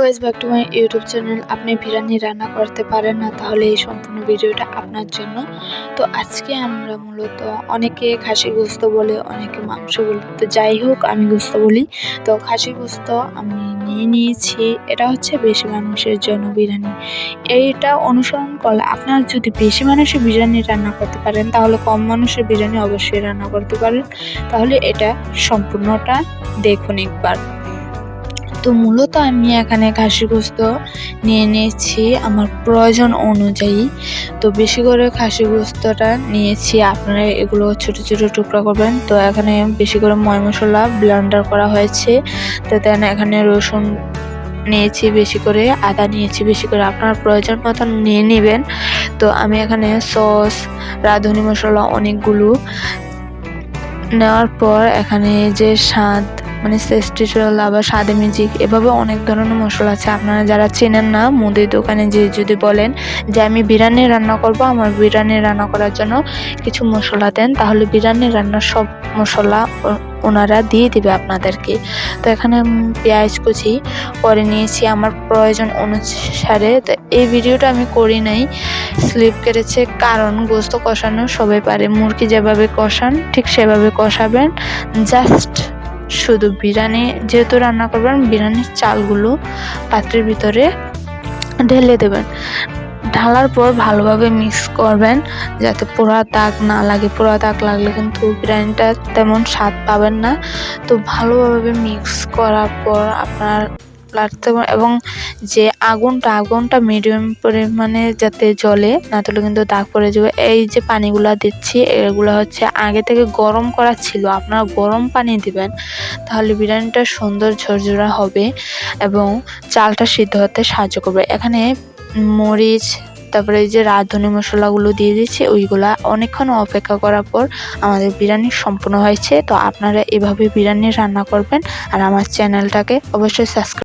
Guys, back to my YouTube channel. আপনি বিরিয়ানি রান্না করতে পারেন না, তাহলে এই সম্পূর্ণ ভিডিওটা আপনার জন্য। তো আজকে আমরা মূলত অনেকে খাসি গোস্ত বলে, অনেকে মাংস বলে, তো যাই হোক আমি গোস্ত বলি। তো খাসি গোস্ত আমি নিয়েছি, এটা হচ্ছে বেশি মানুষের জন্য বিরিয়ানি। এইটা অনুসরণ করলে আপনার যদি বেশি মানুষের বিরিয়ানি রান্না করতে পারেন, তাহলে কম মানুষের বিরিয়ানি অবশ্যই রান্না করতে পারেন। তাহলে এটা সম্পূর্ণটা দেখুন একবার। তো মূলত আমি এখানে খাসি গোস্ত নিয়ে নিয়েছি আমার প্রয়োজন অনুযায়ী। তো বেশি করে খাসি গোস্তটা নিয়েছি, আপনারা এগুলো ছোট ছোট টুকরা করবেন। তো এখানে বেশি করে ময় মশলা ব্লেন্ডার করা হয়েছে। তো দেন এখানে রসুন নিয়েছি বেশি করে, আদা নিয়েছি বেশি করে, আপনার প্রয়োজন মতন নিয়ে নেবেন। তো আমি এখানে সস, রাঁধুনি মশলা অনেকগুলো নেওয়ার পর এখানে যে স্বাদ মানে সেস্টিটল, আবার স্বাদে ম্যাজিক, এভাবে অনেক ধরনের মশলা আছে। আপনারা যারা চেনেন না, মুদির দোকানে যে যদি বলেন যে আমি বিরিয়ানি রান্না করব, আমার বিরিয়ানি রান্না করার জন্য কিছু মশলা দেন, তাহলে বিরিয়ানি রান্নার সব মশলা ওনারা দিয়ে দিবে আপনাদেরকে। তো এখানে পেঁয়াজ কুচি করে নিয়েছি আমার প্রয়োজন অনুসারে। তো এই ভিডিওটা আমি করি নাই, স্লিপ কেটেছে, কারণ গোস্ত কষানো সবাই পারে, মুরগি যেভাবে কষান ঠিক সেভাবে কষাবেন। জাস্ট শুধু বিরিয়ানি যেহেতু রান্না করবেন, বিরিয়ানির চালগুলো পাত্রের ভিতরে ঢেলে দেবেন। ঢালার পর ভালোভাবে মিক্স করবেন যাতে পোড়া দাগ না লাগে। পোড়া দাগ লাগলে কিন্তু বিরিয়ানিটা তেমন স্বাদ পাবেন না। তো ভালোভাবে মিক্স করার পর আপনার লাগতে, এবং যে আগুনটা মিডিয়াম পরিমাণে যাতে জ্বলে, না তাহলে কিন্তু দাগ পড়ে যাবে। এই যে পানিগুলা দিচ্ছি, এগুলো হচ্ছে আগে থেকে গরম করা ছিল, আপনারা গরম পানি দিবেন, তাহলে বিরিয়ানিটা সুন্দর ঝরঝরা হবে এবং চালটা সিদ্ধ হতে সাহায্য করবে। এখানে মরিচ, তারপরে এই যে রাঁধুনি মশলাগুলো দিয়ে দিচ্ছি, ওইগুলা অনেকক্ষণ অপেক্ষা করার পর আমাদের বিরিয়ানি সম্পূর্ণ হয়েছে। তো আপনারা এভাবে বিরিয়ানি রান্না করবেন, আর আমার চ্যানেলটাকে অবশ্যই সাবস্ক্রাইব